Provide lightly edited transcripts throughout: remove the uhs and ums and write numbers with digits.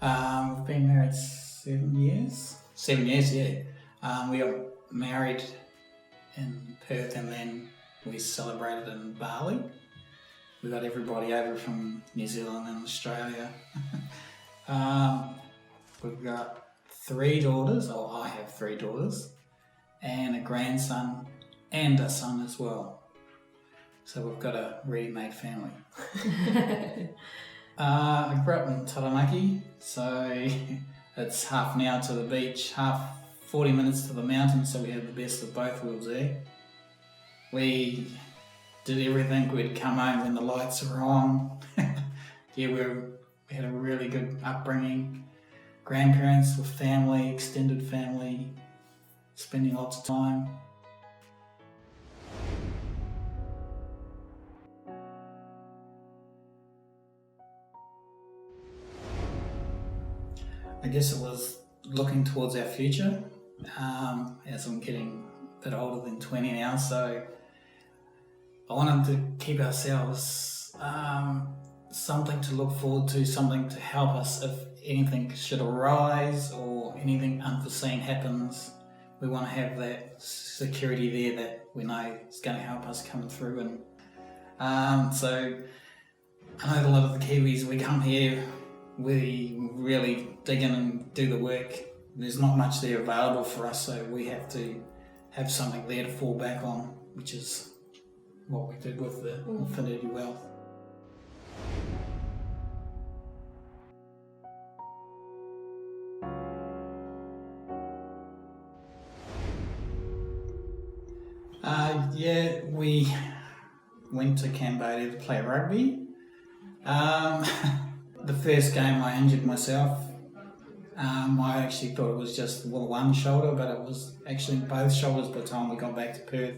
We've been married 7 years. 7 years, yeah. We got married in Perth and then we celebrated in Bali. We got everybody over from New Zealand and Australia. We've got 3 daughters, or I have 3 daughters, and a grandson and a son as well. So we've got a ready-made family. I grew up in Taranaki, so it's half an hour to the beach, 40 minutes to the mountain, so we had the best of both worlds there. We did everything. We'd come home when the lights were on. We had a really good upbringing. Grandparents with family, extended family, spending lots of time. I guess it was looking towards our future, as I'm getting a bit older than 20 now, so I wanted to keep ourselves something to look forward to, something to help us if anything should arise or anything unforeseen happens. We want to have that security there that we know is going to help us come through. And so I know a lot of the Kiwis, we come here, we really dig in and do the work. There's not much there available for us, so we have to have something there to fall back on, which is what we did with the Infinity Wealth. We went to Cambodia to play rugby. The first game I injured myself. I actually thought it was just one shoulder, but it was actually both shoulders by the time we got back to Perth.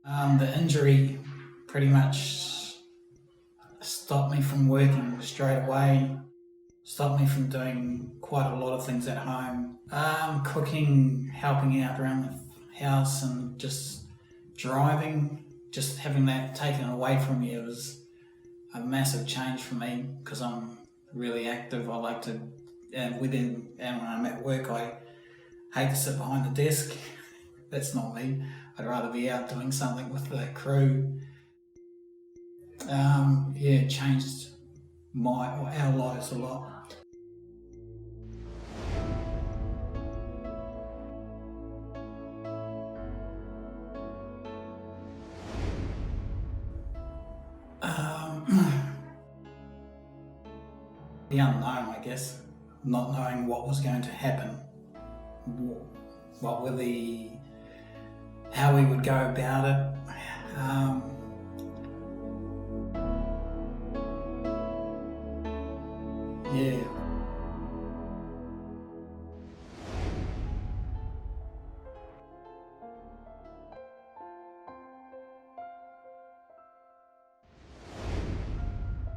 The injury pretty much stopped me from working straight away, stopped me from doing quite a lot of things at home. Cooking, helping out around the house, and just driving, just having that taken away from me was a massive change for me because I'm really active. I like to, and when I'm at work, I hate to sit behind the desk. That's not me. I'd rather be out doing something with the crew. It changed our lives a lot. The unknown, I guess, not knowing what was going to happen, how we would go about it.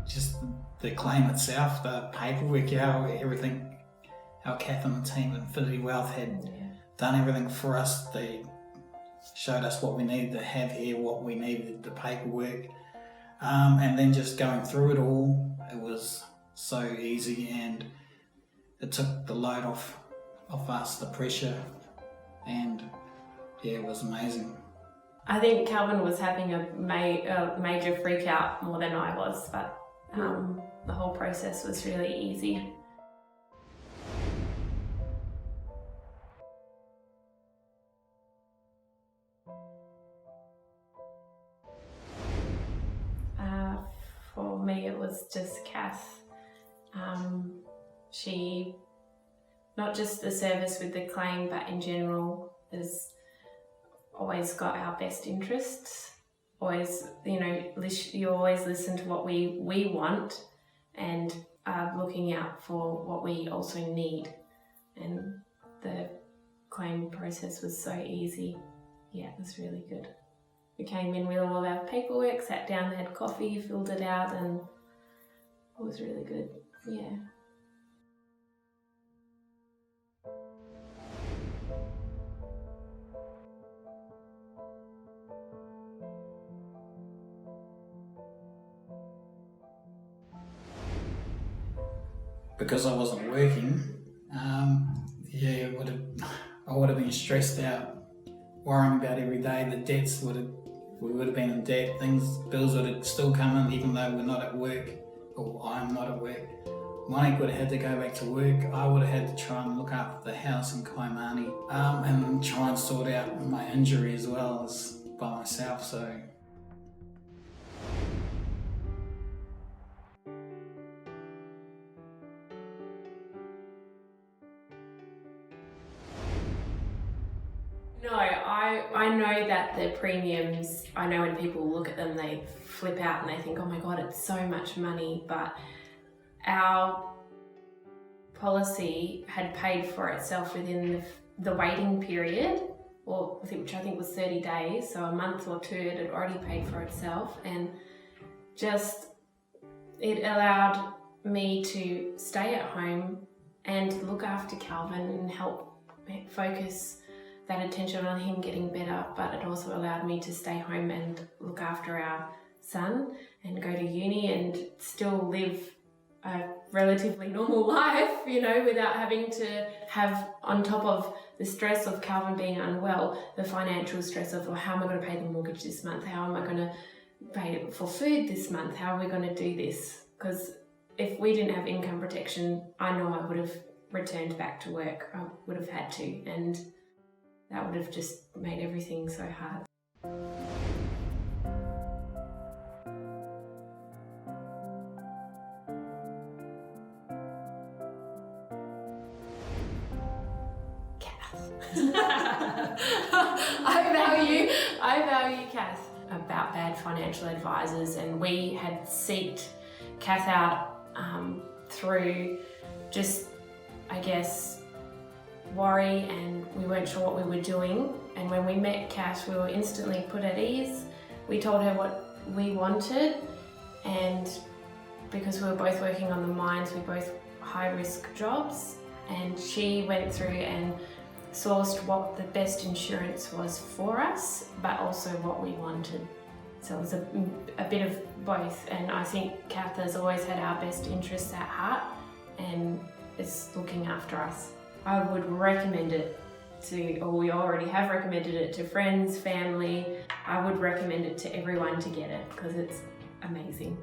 Just the claim itself, the paperwork, how Katherine and the team at Infinity Wealth had done everything for us. They showed us what we needed to have here, what we needed, the paperwork, and then just going through it all, it was so easy, and it took the load off us, the pressure, and it was amazing. I think Calvin was having a major freak out more than I was, but the whole process was really easy. For me, it was just Kath. She, not just the service with the claim, but in general, has always got our best interests. Always, you always listen to what we want and are looking out for what we also need. And the claim process was so easy. Yeah, it was really good. We came in with all of our paperwork, sat down, had coffee, filled it out, and it was really good. Yeah. because I wasn't working, I would have been stressed out, worrying about every day. We would have been in debt. Bills would have still come in even though we're not at work, or I'm not at work. Monique would have had to go back to work. I would have had to try and look after the house in Kaimani, and try and sort out my injury as well as by myself. So. No, I know that the premiums, I know when people look at them, they flip out and they think, oh my God, it's so much money. But our policy had paid for itself within the waiting period, which I think was 30 days, so a month or two it had already paid for itself, and just it allowed me to stay at home and look after Calvin and help focus that attention on him getting better, but it also allowed me to stay home and look after our son and go to uni and still live a relatively normal life, without having to have, on top of the stress of Calvin being unwell, the financial stress of, well, how am I going to pay the mortgage this month? How am I going to pay for food this month? How are we going to do this? Because if we didn't have income protection, I know I would have returned back to work. I would have had to, and that would have just made everything so hard. I value Kath about bad financial advisors, and we had sought Kath out through just, I guess, worry, and we weren't sure what we were doing. And when we met Kath, we were instantly put at ease. We told her what we wanted, and because we were both working on the mines, we both high-risk jobs, and she went through and sourced what the best insurance was for us, but also what we wanted. So it was a bit of both, and I think Kath has always had our best interests at heart and is looking after us. I would recommend it or we already have recommended it to friends, family. I would recommend it to everyone to get it because it's amazing.